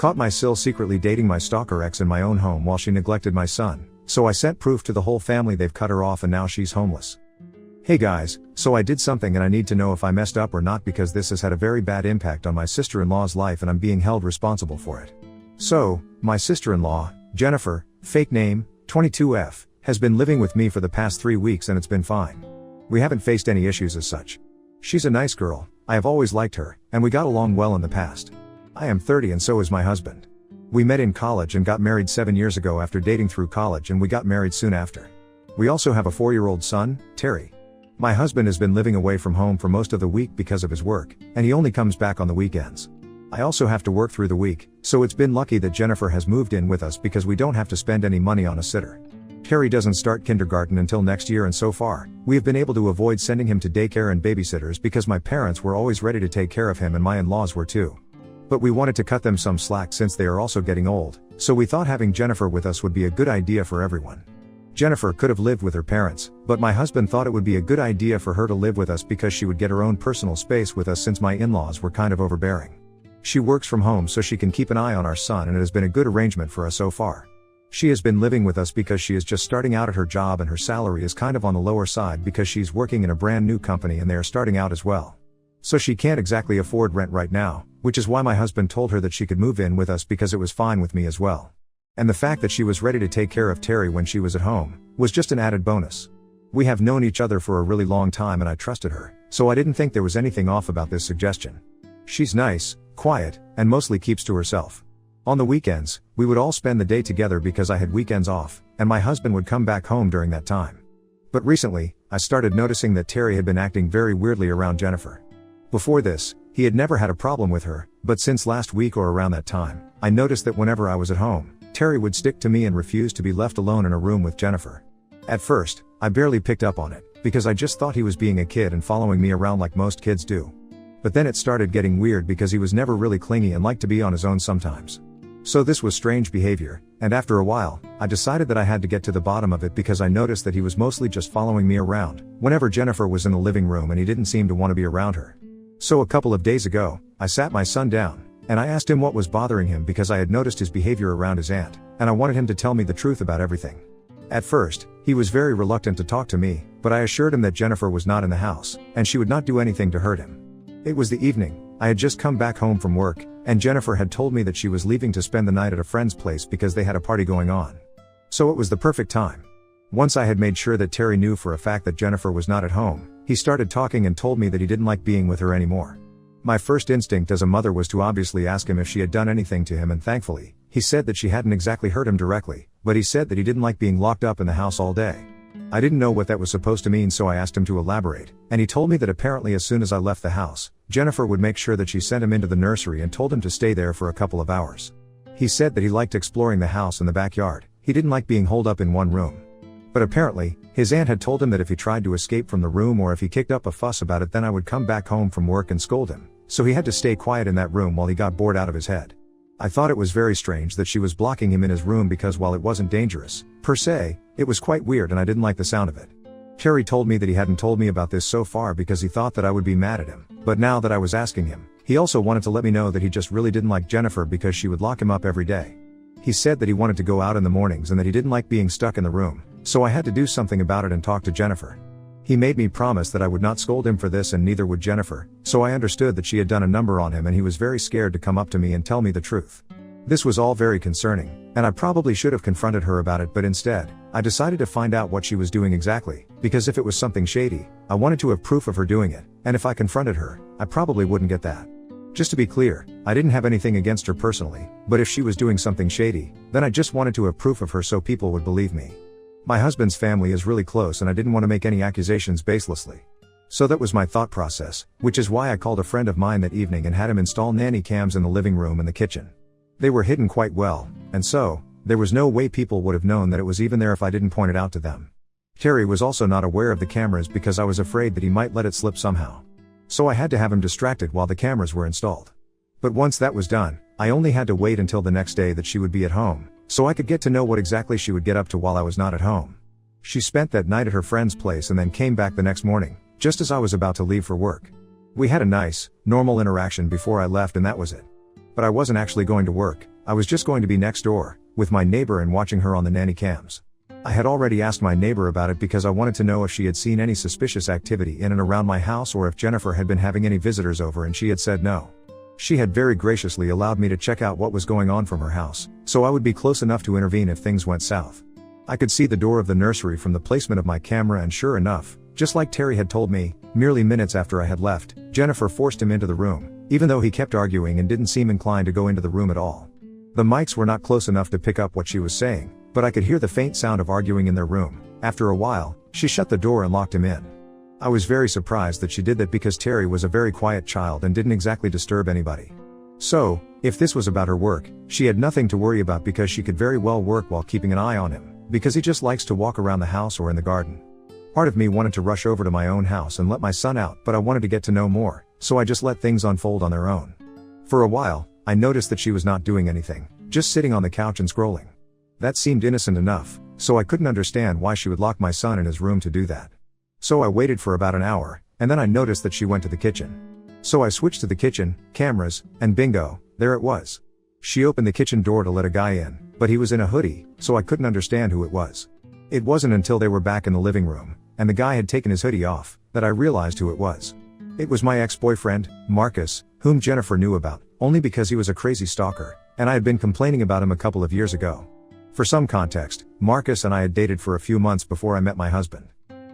Caught my SIL secretly dating my stalker ex in my own home while she neglected my son, so I sent proof to the whole family they've cut her off and now she's homeless. Hey guys, so I did something and I need to know if I messed up or not because this has had a very bad impact on my sister-in-law's life and I'm being held responsible for it. So, my sister-in-law, Jennifer, fake name, 22F, has been living with me for the past 3 weeks and it's been fine. We haven't faced any issues as such. She's a nice girl, I have always liked her, and we got along well in the past. I am 30 and so is my husband. We met in college and got married 7 years ago after dating through college and we got married soon after. We also have a 4-year-old son, Terry. My husband has been living away from home for most of the week because of his work, and he only comes back on the weekends. I also have to work through the week, so it's been lucky that Jennifer has moved in with us because we don't have to spend any money on a sitter. Terry doesn't start kindergarten until next year and so far, we have been able to avoid sending him to daycare and babysitters because my parents were always ready to take care of him and my in-laws were too. But we wanted to cut them some slack since they are also getting old, so we thought having Jennifer with us would be a good idea for everyone. Jennifer could have lived with her parents, but my husband thought it would be a good idea for her to live with us because she would get her own personal space with us since my in-laws were kind of overbearing. She works from home so she can keep an eye on our son and it has been a good arrangement for us so far. She has been living with us because she is just starting out at her job and her salary is kind of on the lower side because she's working in a brand new company and they are starting out as well. So she can't exactly afford rent right now, which is why my husband told her that she could move in with us because it was fine with me as well. And the fact that she was ready to take care of Terry when she was at home, was just an added bonus. We have known each other for a really long time and I trusted her, so I didn't think there was anything off about this suggestion. She's nice, quiet, and mostly keeps to herself. On the weekends, we would all spend the day together because I had weekends off, and my husband would come back home during that time. But recently, I started noticing that Terry had been acting very weirdly around Jennifer. Before this, he had never had a problem with her, but since last week or around that time, I noticed that whenever I was at home, Terry would stick to me and refuse to be left alone in a room with Jennifer. At first, I barely picked up on it, because I just thought he was being a kid and following me around like most kids do. But then it started getting weird because he was never really clingy and liked to be on his own sometimes. So this was strange behavior, and after a while, I decided that I had to get to the bottom of it because I noticed that he was mostly just following me around, whenever Jennifer was in the living room and he didn't seem to want to be around her. So a couple of days ago, I sat my son down, and I asked him what was bothering him because I had noticed his behavior around his aunt, and I wanted him to tell me the truth about everything. At first, he was very reluctant to talk to me, but I assured him that Jennifer was not in the house, and she would not do anything to hurt him. It was the evening, I had just come back home from work, and Jennifer had told me that she was leaving to spend the night at a friend's place because they had a party going on. So it was the perfect time. Once I had made sure that Terry knew for a fact that Jennifer was not at home, he started talking and told me that he didn't like being with her anymore. My first instinct as a mother was to obviously ask him if she had done anything to him and thankfully, he said that she hadn't exactly hurt him directly, but he said that he didn't like being locked up in the house all day. I didn't know what that was supposed to mean so I asked him to elaborate, and he told me that apparently as soon as I left the house, Jennifer would make sure that she sent him into the nursery and told him to stay there for a couple of hours. He said that he liked exploring the house and the backyard, he didn't like being holed up in one room. But apparently, his aunt had told him that if he tried to escape from the room or if he kicked up a fuss about it then I would come back home from work and scold him, so he had to stay quiet in that room while he got bored out of his head. I thought it was very strange that she was blocking him in his room because while it wasn't dangerous, per se, it was quite weird and I didn't like the sound of it. Terry told me that he hadn't told me about this so far because he thought that I would be mad at him, but now that I was asking him, he also wanted to let me know that he just really didn't like Jennifer because she would lock him up every day. He said that he wanted to go out in the mornings and that he didn't like being stuck in the room, so I had to do something about it and talk to Jennifer. He made me promise that I would not scold him for this and neither would Jennifer, so I understood that she had done a number on him and he was very scared to come up to me and tell me the truth. This was all very concerning, and I probably should have confronted her about it but instead, I decided to find out what she was doing exactly, because if it was something shady, I wanted to have proof of her doing it, and if I confronted her, I probably wouldn't get that. Just to be clear, I didn't have anything against her personally, but if she was doing something shady, then I just wanted to have proof of her so people would believe me. My husband's family is really close and I didn't want to make any accusations baselessly. So that was my thought process, which is why I called a friend of mine that evening and had him install nanny cams in the living room and the kitchen. They were hidden quite well, and so, there was no way people would have known that it was even there if I didn't point it out to them. Terry was also not aware of the cameras because I was afraid that he might let it slip somehow. So I had to have him distracted while the cameras were installed. But once that was done, I only had to wait until the next day that she would be at home, so I could get to know what exactly she would get up to while I was not at home. She spent that night at her friend's place and then came back the next morning, just as I was about to leave for work. We had a nice, normal interaction before I left and that was it. But I wasn't actually going to work, I was just going to be next door, with my neighbor and watching her on the nanny cams. I had already asked my neighbor about it because I wanted to know if she had seen any suspicious activity in and around my house or if Jennifer had been having any visitors over, and she had said no. She had very graciously allowed me to check out what was going on from her house, so I would be close enough to intervene if things went south. I could see the door of the nursery from the placement of my camera, and sure enough, just like Terry had told me, merely minutes after I had left, Jennifer forced him into the room, even though he kept arguing and didn't seem inclined to go into the room at all. The mics were not close enough to pick up what she was saying, but I could hear the faint sound of arguing in their room. After a while, she shut the door and locked him in. I was very surprised that she did that because Terry was a very quiet child and didn't exactly disturb anybody. So, if this was about her work, she had nothing to worry about because she could very well work while keeping an eye on him, because he just likes to walk around the house or in the garden. Part of me wanted to rush over to my own house and let my son out, but I wanted to get to know more, so I just let things unfold on their own. For a while, I noticed that she was not doing anything, just sitting on the couch and scrolling. That seemed innocent enough, so I couldn't understand why she would lock my son in his room to do that. So I waited for about an hour, and then I noticed that she went to the kitchen. So I switched to the kitchen, cameras, and bingo, there it was. She opened the kitchen door to let a guy in, but he was in a hoodie, so I couldn't understand who it was. It wasn't until they were back in the living room, and the guy had taken his hoodie off, that I realized who it was. It was my ex-boyfriend, Marcus, whom Jennifer knew about, only because he was a crazy stalker, and I had been complaining about him a couple of years ago. For some context, Marcus and I had dated for a few months before I met my husband.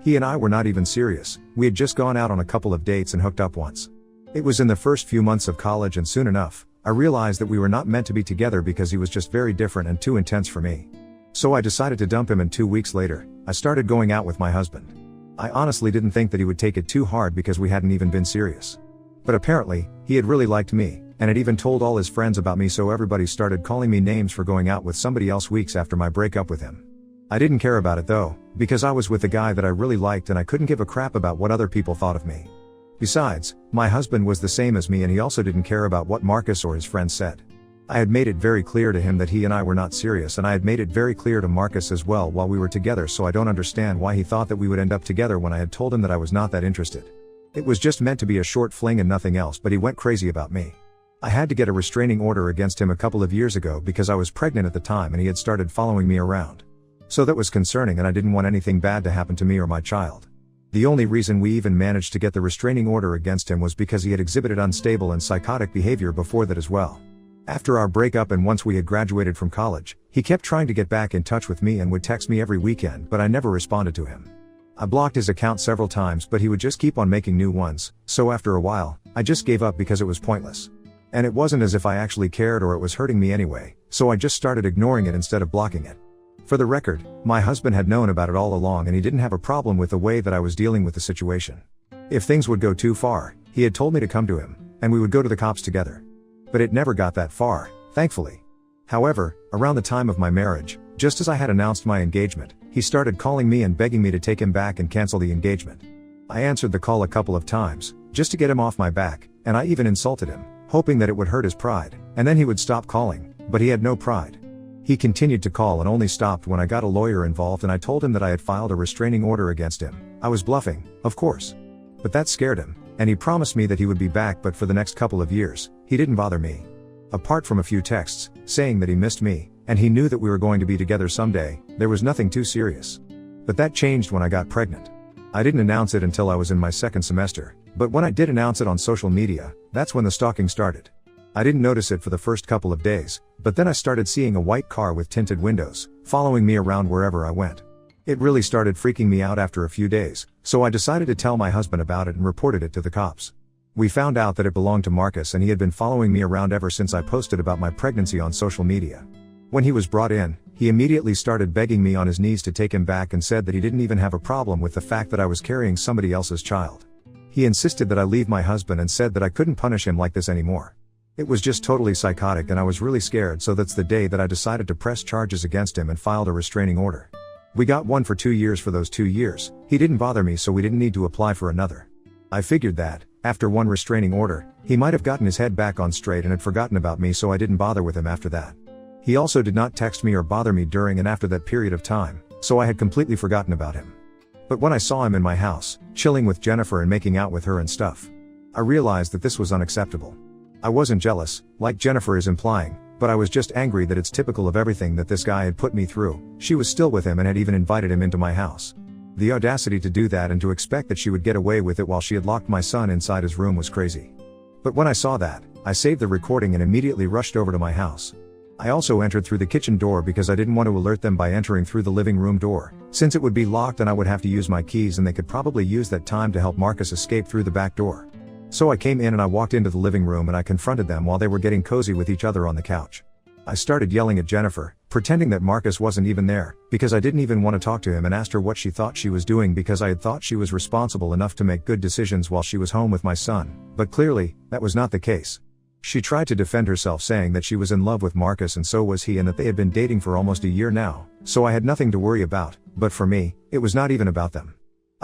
He and I were not even serious, we had just gone out on a couple of dates and hooked up once. It was in the first few months of college, and soon enough, I realized that we were not meant to be together because he was just very different and too intense for me. So I decided to dump him, and 2 weeks later, I started going out with my husband. I honestly didn't think that he would take it too hard because we hadn't even been serious. But apparently, he had really liked me, and had even told all his friends about me, so everybody started calling me names for going out with somebody else weeks after my breakup with him. I didn't care about it though, because I was with a guy that I really liked and I couldn't give a crap about what other people thought of me. Besides, my husband was the same as me and he also didn't care about what Marcus or his friends said. I had made it very clear to him that he and I were not serious, and I had made it very clear to Marcus as well while we were together, so I don't understand why he thought that we would end up together when I had told him that I was not that interested. It was just meant to be a short fling and nothing else, but he went crazy about me. I had to get a restraining order against him a couple of years ago because I was pregnant at the time and he had started following me around. So that was concerning, and I didn't want anything bad to happen to me or my child. The only reason we even managed to get the restraining order against him was because he had exhibited unstable and psychotic behavior before that as well. After our breakup and once we had graduated from college, he kept trying to get back in touch with me and would text me every weekend, but I never responded to him. I blocked his account several times, but he would just keep on making new ones, so after a while, I just gave up because it was pointless. And it wasn't as if I actually cared or it was hurting me anyway, so I just started ignoring it instead of blocking it. For the record, my husband had known about it all along and he didn't have a problem with the way that I was dealing with the situation. If things would go too far, he had told me to come to him, and we would go to the cops together. But it never got that far, thankfully. However, around the time of my marriage, just as I had announced my engagement, he started calling me and begging me to take him back and cancel the engagement. I answered the call a couple of times, just to get him off my back, and I even insulted him, hoping that it would hurt his pride, and then he would stop calling, but he had no pride. He continued to call and only stopped when I got a lawyer involved and I told him that I had filed a restraining order against him. I was bluffing, of course. But that scared him, and he promised me that he would be back, but for the next couple of years, he didn't bother me. Apart from a few texts, saying that he missed me, and he knew that we were going to be together someday, there was nothing too serious. But that changed when I got pregnant. I didn't announce it until I was in my second semester, but when I did announce it on social media, that's when the stalking started. I didn't notice it for the first couple of days, but then I started seeing a white car with tinted windows, following me around wherever I went. It really started freaking me out after a few days, so I decided to tell my husband about it and reported it to the cops. We found out that it belonged to Marcus and he had been following me around ever since I posted about my pregnancy on social media. When he was brought in, he immediately started begging me on his knees to take him back and said that he didn't even have a problem with the fact that I was carrying somebody else's child. He insisted that I leave my husband and said that I couldn't punish him like this anymore. It was just totally psychotic and I was really scared, so that's the day that I decided to press charges against him and filed a restraining order. We got one for 2 years. For those 2 years, he didn't bother me, so we didn't need to apply for another. I figured that, after one restraining order, he might have gotten his head back on straight and had forgotten about me, so I didn't bother with him after that. He also did not text me or bother me during and after that period of time, so I had completely forgotten about him. But when I saw him in my house, chilling with Jennifer and making out with her and stuff, I realized that this was unacceptable. I wasn't jealous, like Jennifer is implying, but I was just angry that it's typical of everything that this guy had put me through. She was still with him and had even invited him into my house. The audacity to do that and to expect that she would get away with it while she had locked my son inside his room was crazy. But when I saw that, I saved the recording and immediately rushed over to my house. I also entered through the kitchen door because I didn't want to alert them by entering through the living room door, since it would be locked and I would have to use my keys and they could probably use that time to help Marcus escape through the back door. So I came in and I walked into the living room and I confronted them while they were getting cozy with each other on the couch. I started yelling at Jennifer, pretending that Marcus wasn't even there, because I didn't even want to talk to him, and asked her what she thought she was doing because I had thought she was responsible enough to make good decisions while she was home with my son, but clearly, that was not the case. She tried to defend herself, saying that she was in love with Marcus and so was he, and that they had been dating for almost a year now, so I had nothing to worry about, but for me, it was not even about them.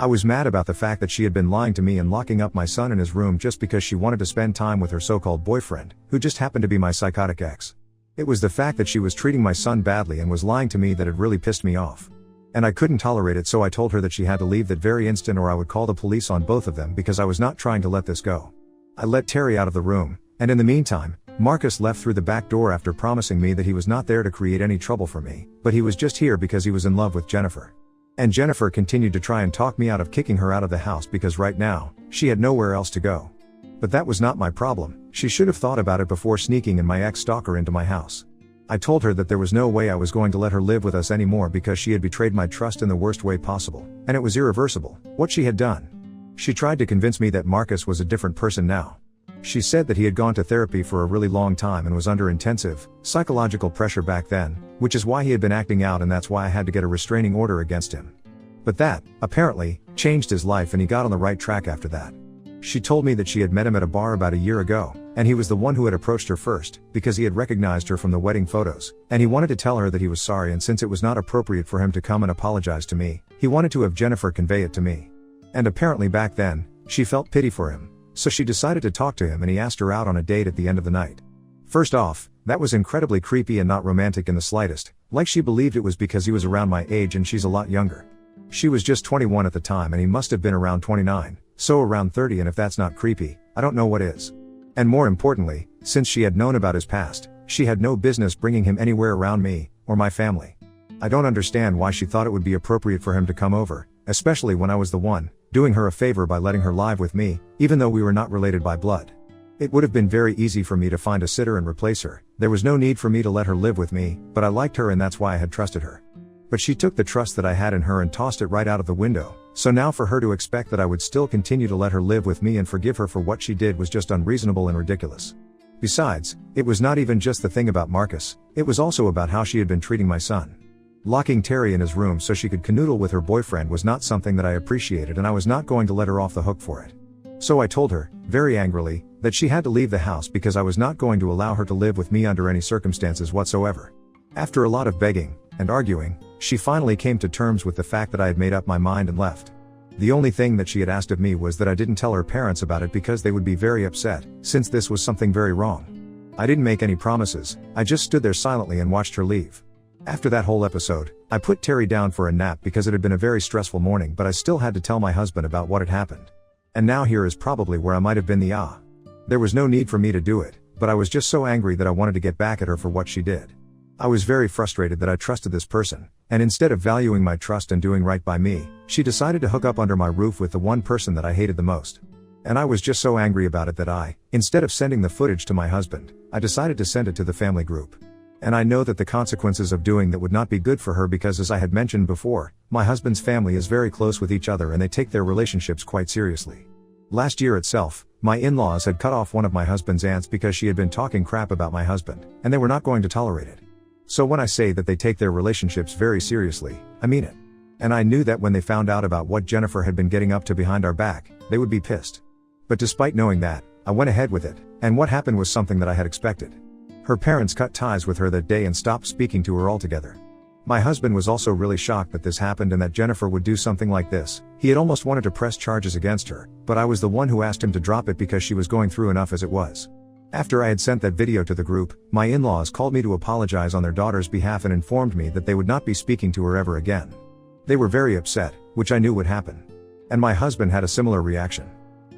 I was mad about the fact that she had been lying to me and locking up my son in his room just because she wanted to spend time with her so-called boyfriend, who just happened to be my psychotic ex. It was the fact that she was treating my son badly and was lying to me that had really pissed me off. And I couldn't tolerate it, so I told her that she had to leave that very instant or I would call the police on both of them, because I was not trying to let this go. I let Terry out of the room, and in the meantime, Marcus left through the back door after promising me that he was not there to create any trouble for me, but he was just here because he was in love with Jennifer. And Jennifer continued to try and talk me out of kicking her out of the house because right now, she had nowhere else to go. But that was not my problem. She should have thought about it before sneaking in my ex-stalker into my house. I told her that there was no way I was going to let her live with us anymore because she had betrayed my trust in the worst way possible, and it was irreversible, what she had done. She tried to convince me that Marcus was a different person now. She said that he had gone to therapy for a really long time and was under intensive psychological pressure back then, which is why he had been acting out, and that's why I had to get a restraining order against him. But that, apparently, changed his life and he got on the right track after that. She told me that she had met him at a bar about a year ago, and he was the one who had approached her first, because he had recognized her from the wedding photos, and he wanted to tell her that he was sorry, and since it was not appropriate for him to come and apologize to me, he wanted to have Jennifer convey it to me. And apparently back then, she felt pity for him, so she decided to talk to him and he asked her out on a date at the end of the night. First off, that was incredibly creepy and not romantic in the slightest, like she believed it was because he was around my age and she's a lot younger. She was just 21 at the time and he must have been around 29, so around 30, and if that's not creepy, I don't know what is. And more importantly, since she had known about his past, she had no business bringing him anywhere around me, or my family. I don't understand why she thought it would be appropriate for him to come over, especially when I was the one doing her a favor by letting her live with me, even though we were not related by blood. It would have been very easy for me to find a sitter and replace her. There was no need for me to let her live with me, but I liked her and that's why I had trusted her. But she took the trust that I had in her and tossed it right out of the window, so now for her to expect that I would still continue to let her live with me and forgive her for what she did was just unreasonable and ridiculous. Besides, it was not even just the thing about Marcus, it was also about how she had been treating my son. Locking Terry in his room so she could canoodle with her boyfriend was not something that I appreciated, and I was not going to let her off the hook for it. So I told her, very angrily, that she had to leave the house because I was not going to allow her to live with me under any circumstances whatsoever. After a lot of begging and arguing, she finally came to terms with the fact that I had made up my mind and left. The only thing that she had asked of me was that I didn't tell her parents about it because they would be very upset, since this was something very wrong. I didn't make any promises, I just stood there silently and watched her leave. After that whole episode, I put Terry down for a nap because it had been a very stressful morning, but I still had to tell my husband about what had happened. And now here is probably where I might have been There was no need for me to do it, but I was just so angry that I wanted to get back at her for what she did. I was very frustrated that I trusted this person, and instead of valuing my trust and doing right by me, she decided to hook up under my roof with the one person that I hated the most. And I was just so angry about it that instead of sending the footage to my husband, I decided to send it to the family group. And I know that the consequences of doing that would not be good for her because, as I had mentioned before, my husband's family is very close with each other and they take their relationships quite seriously. Last year itself, my in-laws had cut off one of my husband's aunts because she had been talking crap about my husband, and they were not going to tolerate it. So when I say that they take their relationships very seriously, I mean it. And I knew that when they found out about what Jennifer had been getting up to behind our back, they would be pissed. But despite knowing that, I went ahead with it, and what happened was something that I had expected. Her parents cut ties with her that day and stopped speaking to her altogether. My husband was also really shocked that this happened and that Jennifer would do something like this. He had almost wanted to press charges against her, but I was the one who asked him to drop it because she was going through enough as it was. After I had sent that video to the group, my in-laws called me to apologize on their daughter's behalf and informed me that they would not be speaking to her ever again. They were very upset, which I knew would happen. And my husband had a similar reaction.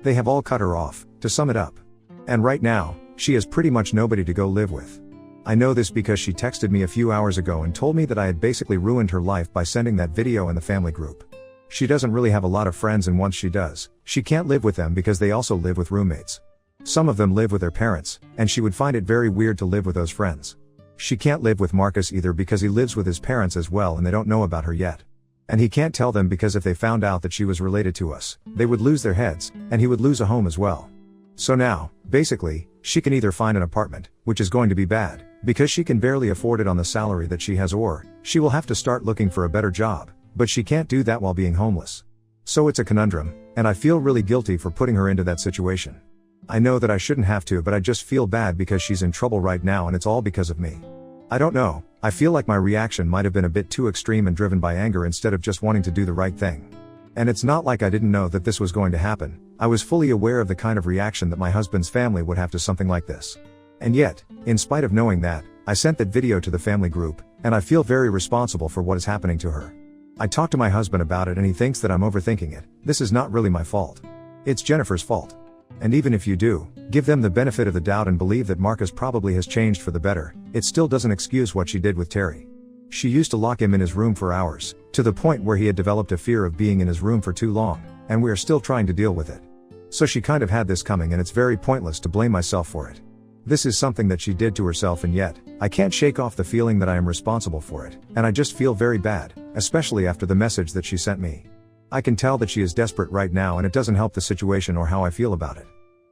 They have all cut her off, to sum it up. And right now, she has pretty much nobody to go live with. I know this because she texted me a few hours ago and told me that I had basically ruined her life by sending that video in the family group. She doesn't really have a lot of friends, and once she does, she can't live with them because they also live with roommates. Some of them live with their parents, and she would find it very weird to live with those friends. She can't live with Marcus either because he lives with his parents as well and they don't know about her yet. And he can't tell them because if they found out that she was related to us, they would lose their heads, and he would lose a home as well. So now, basically, she can either find an apartment, which is going to be bad, because she can barely afford it on the salary that she has, or she will have to start looking for a better job, but she can't do that while being homeless. So it's a conundrum, and I feel really guilty for putting her into that situation. I know that I shouldn't have to, but I just feel bad because she's in trouble right now and it's all because of me. I don't know, I feel like my reaction might have been a bit too extreme and driven by anger instead of just wanting to do the right thing. And it's not like I didn't know that this was going to happen. I was fully aware of the kind of reaction that my husband's family would have to something like this. And yet, in spite of knowing that, I sent that video to the family group, and I feel very responsible for what is happening to her. I talked to my husband about it and he thinks that I'm overthinking it. This is not really my fault. It's Jennifer's fault. And even if you do, give them the benefit of the doubt and believe that Marcus probably has changed for the better, it still doesn't excuse what she did with Terry. She used to lock him in his room for hours, to the point where he had developed a fear of being in his room for too long, and we are still trying to deal with it. So she kind of had this coming, and it's very pointless to blame myself for it. This is something that she did to herself, and yet, I can't shake off the feeling that I am responsible for it, and I just feel very bad, especially after the message that she sent me. I can tell that she is desperate right now, and it doesn't help the situation or how I feel about it.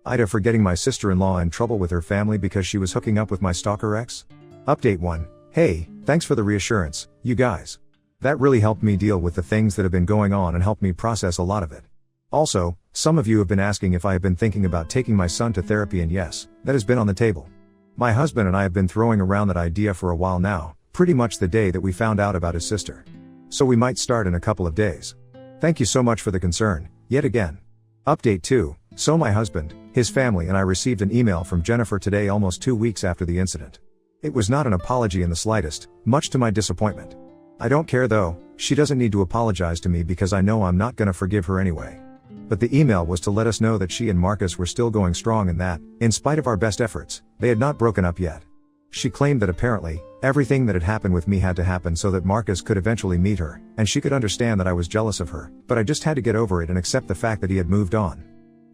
Ida for getting my sister-in-law in trouble with her family because she was hooking up with my stalker ex? Update 1. Hey, thanks for the reassurance, you guys. That really helped me deal with the things that have been going on and helped me process a lot of it. Also, some of you have been asking if I have been thinking about taking my son to therapy, and yes, that has been on the table. My husband and I have been throwing around that idea for a while now, pretty much the day that we found out about his sister. So we might start in a couple of days. Thank you so much for the concern, yet again. Update 2. So my husband, his family and I received an email from Jennifer today, almost 2 weeks after the incident. It was not an apology in the slightest, much to my disappointment. I don't care though, she doesn't need to apologize to me because I know I'm not gonna forgive her anyway. But the email was to let us know that she and Marcus were still going strong and that, in spite of our best efforts, they had not broken up yet. She claimed that apparently, everything that had happened with me had to happen so that Marcus could eventually meet her, and she could understand that I was jealous of her, but I just had to get over it and accept the fact that he had moved on.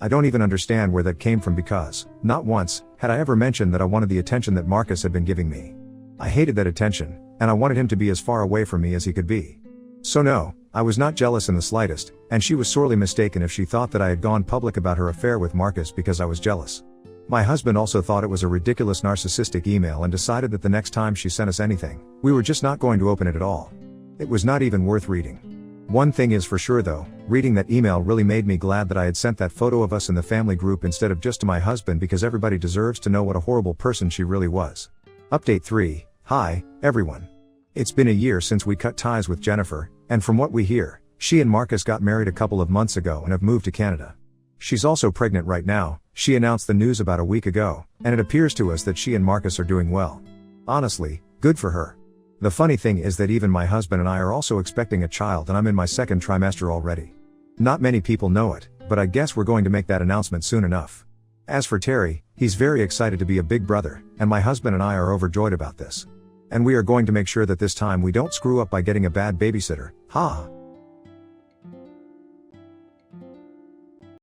I don't even understand where that came from because, not once, had I ever mentioned that I wanted the attention that Marcus had been giving me. I hated that attention, and I wanted him to be as far away from me as he could be. So no, I was not jealous in the slightest, and she was sorely mistaken if she thought that I had gone public about her affair with Marcus because I was jealous. My husband also thought it was a ridiculous narcissistic email and decided that the next time she sent us anything, we were just not going to open it at all. It was not even worth reading. One thing is for sure though, reading that email really made me glad that I had sent that photo of us in the family group instead of just to my husband, because everybody deserves to know what a horrible person she really was. Update 3. Hi, everyone. It's been a year since we cut ties with Jennifer, and from what we hear, she and Marcus got married a couple of months ago and have moved to Canada. She's also pregnant right now. She announced the news about a week ago, and it appears to us that she and Marcus are doing well. Honestly, good for her. The funny thing is that even my husband and I are also expecting a child, and I'm in my second trimester already. Not many people know it, but I guess we're going to make that announcement soon enough. As for Terry, he's very excited to be a big brother, and my husband and I are overjoyed about this. And we are going to make sure that this time we don't screw up by getting a bad babysitter. Ha!